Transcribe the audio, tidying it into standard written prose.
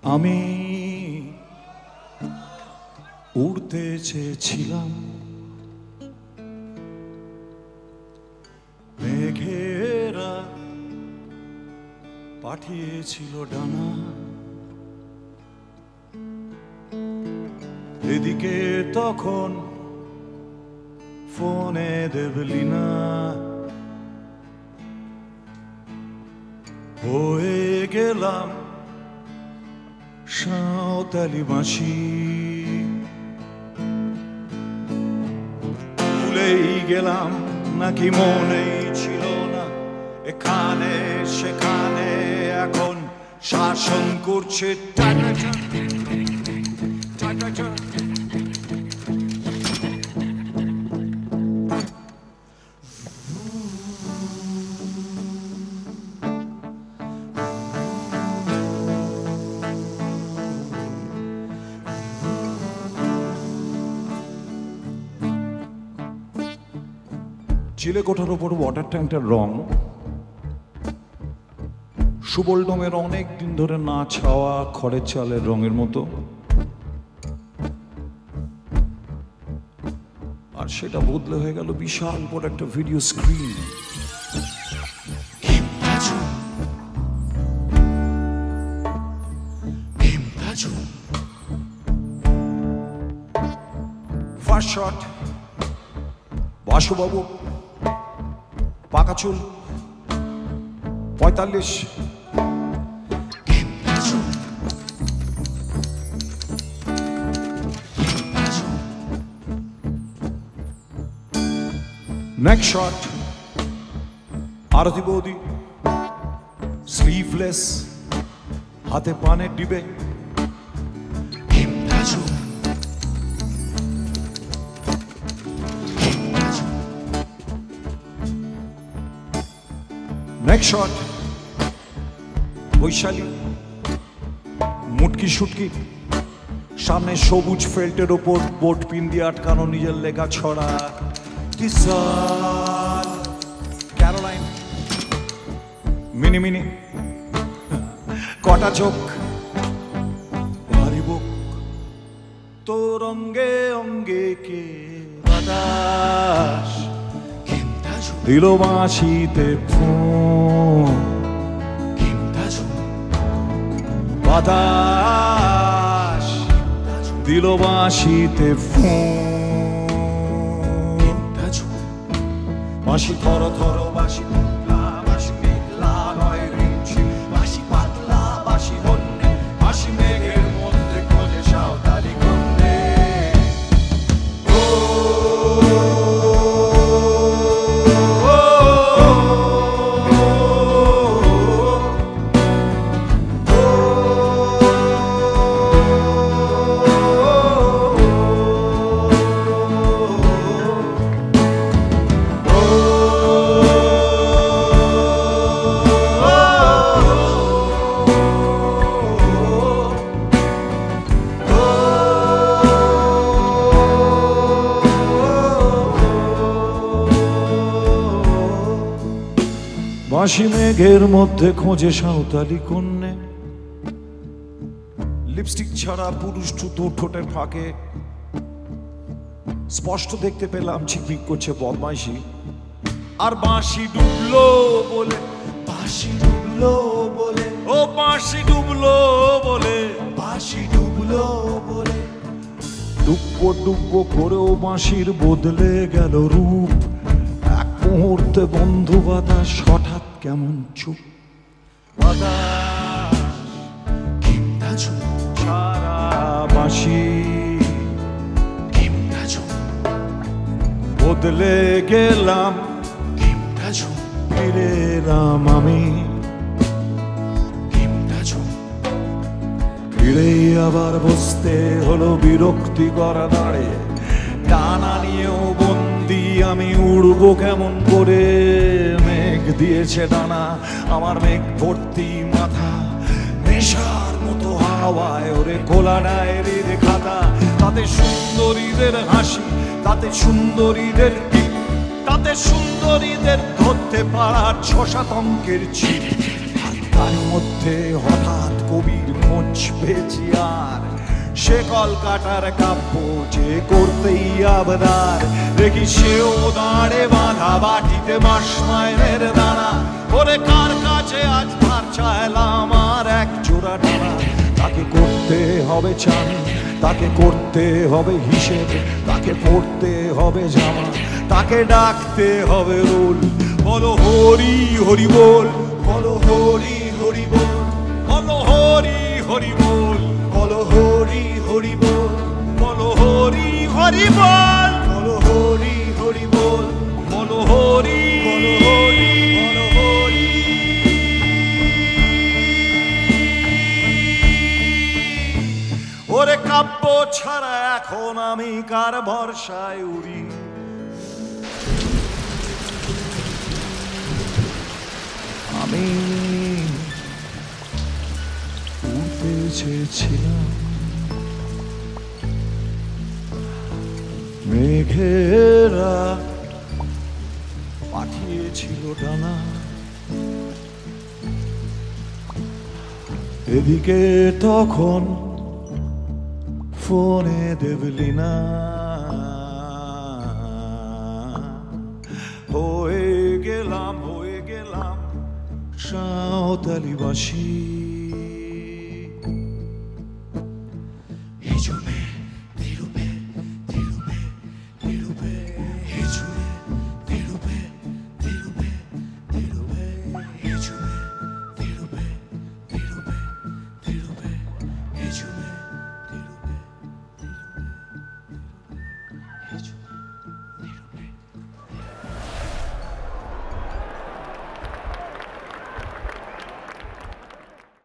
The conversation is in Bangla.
আমি উড়তে চেয়েছিলাম মেঘেরা পাঠিয়েছিল ডানা, এদিকে তখন ফোনে দেবলিনা হয়ে গেলাম সাঁওতালি বাঁশি, ভুলেই গেলাম নাকি মনেই ছিল না, এখানে সেখানে এখন শাসন করছে চিলেকোঠার ওপর ওয়াটার ট্যাঙ্কটার রং সুবলডোমের অনেক দিন ধরে না ছাওয়া খড়ের চালের রঙের মতো, আর সেটা বদলে হয়ে গেল বিশাল বড় একটা ভিডিও স্ক্রিন। ফার্স্ট শট বাসুবাবু, পাকা চুল, 45। নেক্সট শট আরতি বৌদি, স্লিভলেস, হাতে পানের ডিবে, নেক্সট শট বৈশালী, মুটকি সুটকি, সামনে সবুজ ফেল্টের ওপর বোট পিন দিয়ে আটকানো নিজের লেখা ছড়া ক্যারোলাইন, মিনি মিনি, কটা চোখ, ভারী বুক, তোর অঙ্গে অঙ্গে কে বাতাস দিল বাঁশিতে ফোন, বাতাস দিল বাঁশিতে ফোন, বাঁশি থর থর, বাঁশি পাতলা, বাঁশি মেঘলা নয় রিমঝিম, বাঁশি পাতলা, বাঁশি হন্যে, বাঁশি মেঘের মধ্যে খোঁজে সাঁওতালি কন্যে। বাঁশি মেঘের মধ্যে খোঁজে সাঁওতালি কন্যে, লিপস্টিক ছাড়া পুরুষ দু ঠোঁটের ফাঁকে স্পষ্ট দেখতে পেলাম ঝিকমিক করছে বদমাইশি, আর বাঁশি ডুবলো বলে, বাঁশি ডুবলো বলে, ও বাঁশি ডুবলো বলে, বাঁশি ডুবলো বলে, ডুববো ডুববো করেও বাঁশির বদলে গেল রূপ, এক মুহূর্তে বন্ধু বাতাস হঠাৎ কেমন চুপ, বাতাস ছাড়া বাঁশি বদলে গেলাম, ফিরে এলাম আমি, ফিরে আবার বসতে হলো বিরক্তি করা দাঁড়ে, টানা নিয়েও বন্দি আমি, উড়বো কেমন করে, মেঘ দিয়েছে ডানা, আমার মেঘ ভর্তি মাথা, নেশার মতো হাওয়ায় ওরে খোলা ডায়েরির খাতা, তাতে সুন্দরীদের হাসি, তাতে সুন্দরীদের টিপ, তাতে সুন্দরীদের ধরতে পারার ৬-৭ অঙ্কের ছিপ, তার মধ্যে হঠাৎ কবির খোঁজ পেয়েছি আর সে কলকাতার কাব্য যে করতেই আবদার দেখি সেও দাঁড়ে বাঁধা বাটিতে মাস মাইনের দানা ওরে কার কাছে আজ ধার চাইলাম আর এক জোড়া ডানা তাকে করতে হবে চান তাকে করতে হবে হিসেব তাকে পড়তে হবে জামা তাকে ডাকতে হবে রোল বলো হরি হরি বল বলো হরি হরি বল বলো হরি হরি বল বলো হরি হরি বল বলো হরি হরি বল বলো হরি হরি বল বলো হরি বলো হরি বলো হরি ওরে কাব্য ছাড়া এখন আমি কার ভরসায় উড়ি আমি উড়তে চেয়েছিলাম মেঘেরা পাঠিয়েছিল ডানা এদিকে তখন ফোনে দেবলিনা হয়ে গেলাম সাঁওতালি বাসি